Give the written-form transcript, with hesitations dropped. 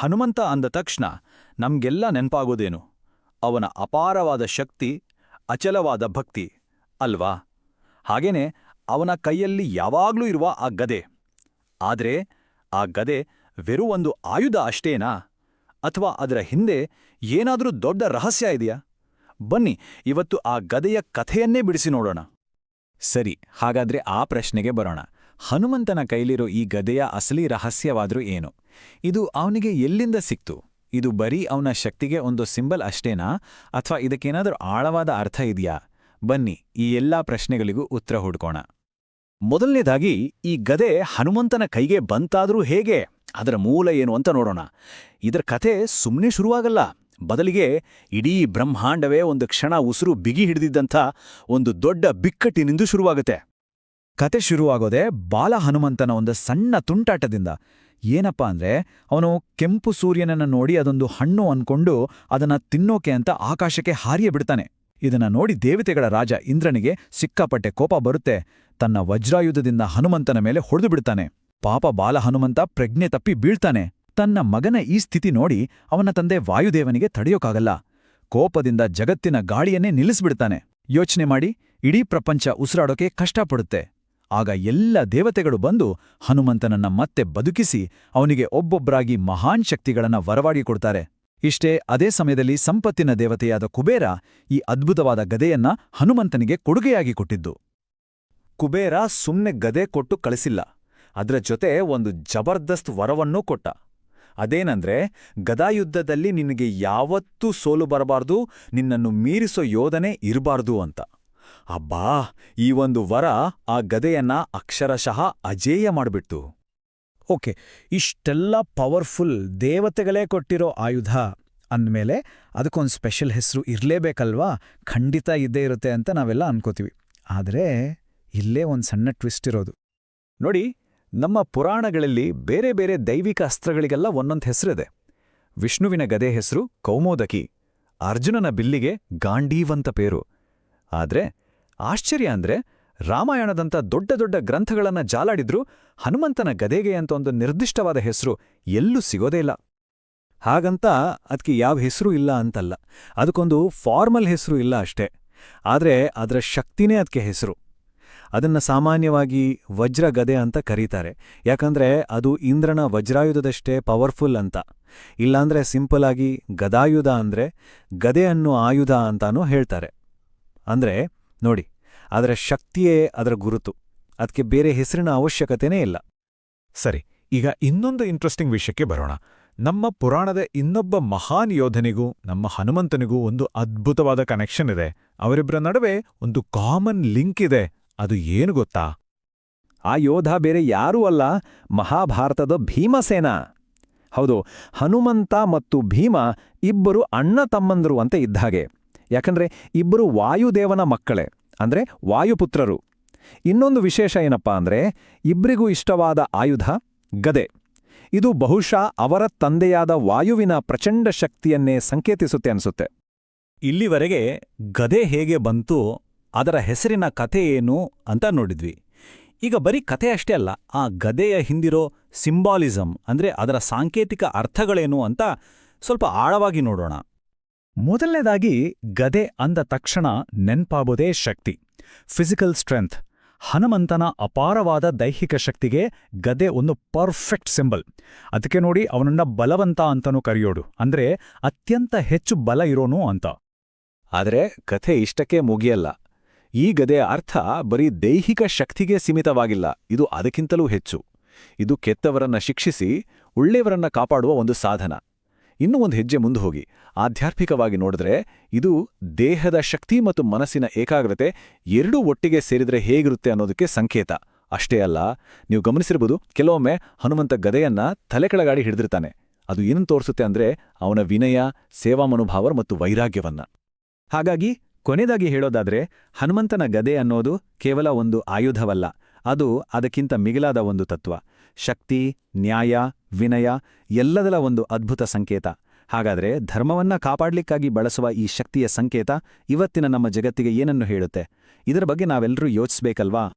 ಹನುಮಂತ ಅಂದ ತಕ್ಷಣ ನಮ್ಗೆಲ್ಲ ನೆನ್ಪಾಗೋದೇನು? ಅವನ ಅಪಾರವಾದ ಶಕ್ತಿ, ಅಚಲವಾದ ಭಕ್ತಿ ಅಲ್ವಾ? ಹಾಗೇನೆ ಅವನ ಕೈಯಲ್ಲಿ ಯಾವಾಗ್ಲೂ ಇರುವ ಆ ಗದೆ. ಆದ್ರೆ ಆ ಗದೆ ವೆರೂ ಒಂದು ಆಯುಧ ಅಷ್ಟೇನಾ? ಅಥವಾ ಅದರ ಹಿಂದೆ ಏನಾದರೂ ದೊಡ್ಡ ರಹಸ್ಯ ಇದೆಯಾ? ಬನ್ನಿ ಇವತ್ತು ಆ ಗದೆಯ ಕಥೆಯನ್ನೇ ಬಿಡಿಸಿ ನೋಡೋಣ. ಸರಿ, ಹಾಗಾದ್ರೆ ಆ ಪ್ರಶ್ನೆಗೆ ಬರೋಣ. ಹನುಮಂತನ ಕೈಲಿರೋ ಈ ಗದೆಯ ಅಸಲಿ ರಹಸ್ಯವಾದ್ರೂ ಏನು? ಇದು ಅವನಿಗೆ ಎಲ್ಲಿಂದ ಸಿಕ್ತು? ಇದು ಬರೀ ಅವನ ಶಕ್ತಿಗೆ ಒಂದು ಸಿಂಬಲ್ ಅಷ್ಟೇನಾ, ಅಥವಾ ಇದಕ್ಕೇನಾದ್ರೂ ಆಳವಾದ ಅರ್ಥ ಇದೆಯಾ? ಬನ್ನಿ ಈ ಎಲ್ಲಾ ಪ್ರಶ್ನೆಗಳಿಗೂ ಉತ್ತರ ಹುಡ್ಕೋಣ. ಮೊದಲನೇದಾಗಿ, ಈ ಗದೆ ಹನುಮಂತನ ಕೈಗೆ ಬಂತಾದ್ರೂ ಹೇಗೆ, ಅದರ ಮೂಲ ಏನು ಅಂತ ನೋಡೋಣ. ಇದರ ಕಥೆ ಸುಮ್ಮನೆ ಶುರುವಾಗಲ್ಲ. ಬದಲಿಗೆ ಇಡೀ ಬ್ರಹ್ಮಾಂಡವೇ ಒಂದು ಕ್ಷಣ ಉಸಿರು ಬಿಗಿ ಹಿಡಿದಿದ್ದಂಥ ಒಂದು ದೊಡ್ಡ ಬಿಕ್ಕಟ್ಟಿನಿಂದ ಶುರುವಾಗುತ್ತೆ. ಕತೆ ಶುರುವಾಗೋದೆ ಬಾಲ ಹನುಮಂತನ ಒಂದು ಸಣ್ಣ ತುಂಟಾಟದಿಂದ. ಏನಪ್ಪಾ ಅಂದ್ರೆ, ಅವನು ಕೆಂಪು ಸೂರ್ಯನನ್ನ ನೋಡಿ ಅದೊಂದು ಹಣ್ಣು ಅನ್ಕೊಂಡು ಅದನ್ನ ತಿನ್ನೋಕೆ ಅಂತ ಆಕಾಶಕ್ಕೆ ಹಾರಿಯೇ ಬಿಡ್ತಾನೆ. ಇದನ್ನ ನೋಡಿ ದೇವತೆಗಳ ರಾಜ ಇಂದ್ರನಿಗೆ ಸಿಕ್ಕಾಪಟ್ಟೆ ಕೋಪ ಬರುತ್ತೆ. ತನ್ನ ವಜ್ರಾಯುಧದಿಂದ ಹನುಮಂತನ ಮೇಲೆ ಹೊಡೆದು ಬಿಡ್ತಾನೆ. ಪಾಪ ಬಾಲ ಹನುಮಂತ ಪ್ರಜ್ಞೆ ತಪ್ಪಿ ಬೀಳ್ತಾನೆ. ತನ್ನ ಮಗನ ಈ ಸ್ಥಿತಿ ನೋಡಿ ಅವನ ತಂದೆ ವಾಯುದೇವನಿಗೆ ತಡೆಯೋಕ್ಕಾಗಲ್ಲ. ಕೋಪದಿಂದ ಜಗತ್ತಿನ ಗಾಳಿಯನ್ನೇ ನಿಲ್ಲಿಸ್ಬಿಡ್ತಾನೆ. ಯೋಚನೆ ಮಾಡಿ, ಇಡೀ ಪ್ರಪಂಚ ಉಸಿರಾಡೋಕೆ ಕಷ್ಟಪಡುತ್ತೆ. ಆಗ ಎಲ್ಲ ದೇವತೆಗಳು ಬಂದು ಹನುಮಂತನನ್ನ ಮತ್ತೆ ಬದುಕಿಸಿ ಅವನಿಗೆ ಒಬ್ಬೊಬ್ಬರಾಗಿ ಮಹಾನ್ ಶಕ್ತಿಗಳನ್ನ ವರವಾಡಿಕೊಡ್ತಾರೆ. ಇಷ್ಟೇ ಅದೇ ಸಮಯದಲ್ಲಿ ಸಂಪತ್ತಿನ ದೇವತೆಯಾದ ಕುಬೇರ ಈ ಅದ್ಭುತವಾದ ಗದೆಯನ್ನ ಹನುಮಂತನಿಗೆ ಕೊಡುಗೆಯಾಗಿ ಕೊಟ್ಟಿದ್ದು. ಕುಬೇರ ಸುಮ್ನೆ ಗದೆ ಕೊಟ್ಟು ಕಳಿಸಿಲ್ಲ, ಅದ್ರ ಜೊತೆ ಒಂದು ಜಬರ್ದಸ್ತ್ ವರವನ್ನೂ ಕೊಟ್ಟ. ಅದೇನಂದ್ರೆ, ಗದಾಯುದ್ಧದಲ್ಲಿ ನಿನಗೆ ಯಾವತ್ತೂ ಸೋಲು ಬರಬಾರ್ದು, ನಿನ್ನನ್ನು ಮೀರಿಸೋ ಯೋಧನೆ ಇರಬಾರ್ದು ಅಂತ. ಅಬ್ಬಾ, ಈ ಒಂದು ವರ ಆ ಗದೆಯನ್ನ ಅಕ್ಷರಶಃ ಅಜೇಯ ಮಾಡ್ಬಿಡ್ತು. ಓಕೆ, ಇಷ್ಟೆಲ್ಲ ಪವರ್ಫುಲ್ ದೇವತೆಗಳೇ ಕೊಟ್ಟಿರೋ ಆಯುಧ ಅಂದ್ಮೇಲೆ ಅದಕ್ಕೊಂದು ಸ್ಪೆಷಲ್ ಹೆಸರು ಇರಲೇಬೇಕಲ್ವಾ? ಖಂಡಿತ ಇದ್ದೇ ಇರುತ್ತೆ ಅಂತ ನಾವೆಲ್ಲ ಅನ್ಕೋತೀವಿ. ಆದರೆ ಇಲ್ಲೇ ಒಂದು ಸಣ್ಣ ಟ್ವಿಸ್ಟ್ ಇರೋದು ನೋಡಿ. ನಮ್ಮ ಪುರಾಣಗಳಲ್ಲಿ ಬೇರೆ ಬೇರೆ ದೈವಿಕ ಅಸ್ತ್ರಗಳಿಗೆಲ್ಲ ಒಂದೊಂದು ಹೆಸರಿದೆ. ವಿಷ್ಣುವಿನ ಗದೆ ಹೆಸರು ಕೌಮೋದಕಿ, ಅರ್ಜುನನ ಬಿಲ್ಲಿಗೆ ಗಾಂಡೀವಂತ ಪೇರು. ಆದ್ರೆ ಆಶ್ಚರ್ಯ ಅಂದ್ರೆ, ರಾಮಾಯಣದಂಥ ದೊಡ್ಡ ದೊಡ್ಡ ಗ್ರಂಥಗಳನ್ನ ಜಾಲಾಡಿದ್ರೂ ಹನುಮಂತನ ಗದೆಗೆ ಅಂತ ಒಂದು ನಿರ್ದಿಷ್ಟವಾದ ಹೆಸರು ಎಲ್ಲೂ ಸಿಗೋದೇ ಇಲ್ಲ. ಹಾಗಂತ ಅದಕ್ಕೆ ಯಾವ ಹೆಸರು ಇಲ್ಲ ಅಂತಲ್ಲ, ಅದಕ್ಕೊಂದು ಫಾರ್ಮಲ್ ಹೆಸರು ಇಲ್ಲ ಅಷ್ಟೇ. ಆದ್ರೆ ಅದರ ಶಕ್ತಿನೇ ಅದಕ್ಕೆ ಹೆಸರು. ಅದನ್ನ ಸಾಮಾನ್ಯವಾಗಿ ವಜ್ರ ಗದೆ ಅಂತ ಕರೀತಾರೆ, ಯಾಕಂದ್ರೆ ಅದು ಇಂದ್ರನ ವಜ್ರಾಯುಧದಷ್ಟೇ ಪವರ್ಫುಲ್ ಅಂತ. ಇಲ್ಲಾಂದ್ರೆ ಸಿಂಪಲ್ ಆಗಿ ಗದಾಯುಧ ಅಂದ್ರೆ ಗದೆ ಅನ್ನೋ ಆಯುಧ ಅಂತಾನೂ ಹೇಳ್ತಾರೆ. ಅಂದ್ರೆ ನೋಡಿ, ಅದರ ಶಕ್ತಿಯೇ ಅದರ ಗುರುತು, ಅದಕ್ಕೆ ಬೇರೆ ಹೆಸರಿನ ಅವಶ್ಯಕತೆನೇ ಇಲ್ಲ. ಸರಿ, ಈಗ ಇನ್ನೊಂದು ಇಂಟ್ರೆಸ್ಟಿಂಗ್ ವಿಷಯಕ್ಕೆ ಬರೋಣ. ನಮ್ಮ ಪುರಾಣದ ಇನ್ನೊಬ್ಬ ಮಹಾನ್ ಯೋಧನಿಗೂ ನಮ್ಮ ಹನುಮಂತನಿಗೂ ಒಂದು ಅದ್ಭುತವಾದ ಕನೆಕ್ಷನ್ ಇದೆ. ಅವರಿಬ್ಬರ ನಡುವೆ ಒಂದು ಕಾಮನ್ ಲಿಂಕ್ ಇದೆ. ಅದು ಏನು ಗೊತ್ತಾ? ಆ ಯೋಧ ಬೇರೆ ಯಾರೂ ಅಲ್ಲ, ಮಹಾಭಾರತದ ಭೀಮಸೇನ. ಹೌದು, ಹನುಮಂತ ಮತ್ತು ಭೀಮ ಇಬ್ಬರು ಅಣ್ಣ ತಮ್ಮಂದರು ಅಂತ ಇದ್ದಾಗೆ. ಯಾಕಂದ್ರೆ ಇಬ್ಬರು ವಾಯುದೇವನ ಮಕ್ಕಳೇ, ಅಂದ್ರೆ ವಾಯುಪುತ್ರರು. ಇನ್ನೊಂದು ವಿಶೇಷ ಏನಪ್ಪಾ ಅಂದ್ರೆ, ಇಬ್ಬರಿಗೂ ಇಷ್ಟವಾದ ಆಯುಧ ಗದೆ. ಇದು ಬಹುಶಃ ಅವರ ತಂದೆಯಾದ ವಾಯುವಿನ ಪ್ರಚಂಡ ಶಕ್ತಿಯನ್ನೇ ಸಂಕೇತಿಸುತ್ತೆ ಅನ್ಸುತ್ತೆ. ಇಲ್ಲಿವರೆಗೆ ಗದೆ ಹೇಗೆ ಬಂತು, ಅದರ ಹೆಸರಿನ ಕಥೆ ಏನು ಅಂತ ನೋಡಿದ್ವಿ. ಈಗ ಬರೀ ಕಥೆ ಅಷ್ಟೇ ಅಲ್ಲ, ಆ ಗದೆಯ ಹಿಂದಿರೋ ಸಿಂಬಾಲಿಸಮ್ ಅಂದ್ರೆ ಅದರ ಸಾಂಕೇತಿಕ ಅರ್ಥಗಳೇನು ಅಂತ ಸ್ವಲ್ಪ ಆಳವಾಗಿ ನೋಡೋಣ. ಮೊದಲನೇದಾಗಿ, ಗದೆ ಅಂದ ತಕ್ಷಣ ನೆನ್ಪಾಗೋದೇ ಶಕ್ತಿ, ಫಿಸಿಕಲ್ ಸ್ಟ್ರೆಂತ್. ಹನುಮಂತನ ಅಪಾರವಾದ ದೈಹಿಕ ಶಕ್ತಿಗೆ ಗದೆ ಒಂದು ಪರ್ಫೆಕ್ಟ್ ಸಿಂಬಲ್. ಅದಕ್ಕೆ ನೋಡಿ ಅವನನ್ನ ಬಲವಂತ ಅಂತನೂ ಕರೆಯೋಡು, ಅಂದ್ರೆ ಅತ್ಯಂತ ಹೆಚ್ಚು ಬಲ ಇರೋನು ಅಂತ. ಆದರೆ ಕಥೆ ಇಷ್ಟಕ್ಕೆ ಮುಗಿಯಲ್ಲ. ಈ ಗದೆಯ ಅರ್ಥ ಬರೀ ದೈಹಿಕ ಶಕ್ತಿಗೆ ಸೀಮಿತವಾಗಿಲ್ಲ, ಇದು ಅದಕ್ಕಿಂತಲೂ ಹೆಚ್ಚು. ಇದು ಕೆಟ್ಟವರನ್ನ ಶಿಕ್ಷಿಸಿ ಒಳ್ಳೆಯವರನ್ನ ಕಾಪಾಡುವ ಒಂದು ಸಾಧನ. ಇನ್ನೂ ಒಂದು ಹೆಜ್ಜೆ ಮುಂದೆ ಹೋಗಿ ಆಧ್ಯಾತ್ಮಿಕವಾಗಿ ನೋಡಿದ್ರೆ, ಇದು ದೇಹದ ಶಕ್ತಿ ಮತ್ತು ಮನಸ್ಸಿನ ಏಕಾಗ್ರತೆ ಎರಡೂ ಒಟ್ಟಿಗೆ ಸೇರಿದ್ರೆ ಹೇಗಿರುತ್ತೆ ಅನ್ನೋದಕ್ಕೆ ಸಂಕೇತ. ಅಷ್ಟೇ ಅಲ್ಲ, ನೀವು ಗಮನಿಸಿರ್ಬೋದು, ಕೆಲವೊಮ್ಮೆ ಹನುಮಂತ ಗದೆಯನ್ನ ತಲೆಕೆಳಗಾಡಿ ಹಿಡಿದಿರ್ತಾನೆ. ಅದು ಏನನ್ನು ತೋರಿಸುತ್ತೆ ಅಂದ್ರೆ ಅವನ ವಿನಯ, ಸೇವಾ ಮನೋಭಾವ ಮತ್ತು ವೈರಾಗ್ಯವನ್ನ. ಹಾಗಾಗಿ ಕೊನೆಯದಾಗಿ ಹೇಳೋದಾದ್ರೆ, ಹನುಮಂತನ ಗದೆ ಅನ್ನೋದು ಕೇವಲ ಒಂದು ಆಯುಧವಲ್ಲ, ಅದು ಅದಕ್ಕಿಂತ ಮಿಗಿಲಾದ ಒಂದು ತತ್ವ. ಶಕ್ತಿ, ನ್ಯಾಯ, ವಿನಯ ಎಲ್ಲದರ ಒಂದು ಅದ್ಭುತ ಸಂಕೇತ. ಹಾಗಾದ್ರೆ ಧರ್ಮವನ್ನ ಕಾಪಾಡ್ಲಿಕ್ಕಾಗಿ ಬಳಸುವ ಈ ಶಕ್ತಿಯ ಸಂಕೇತ ಇವತ್ತಿನ ನಮ್ಮ ಜಗತ್ತಿಗೆ ಏನನ್ನು ಹೇಳುತ್ತೆ? ಇದರ ಬಗ್ಗೆ ನಾವೆಲ್ಲರೂ ಯೋಚಿಸ್ಬೇಕಲ್ವಾ?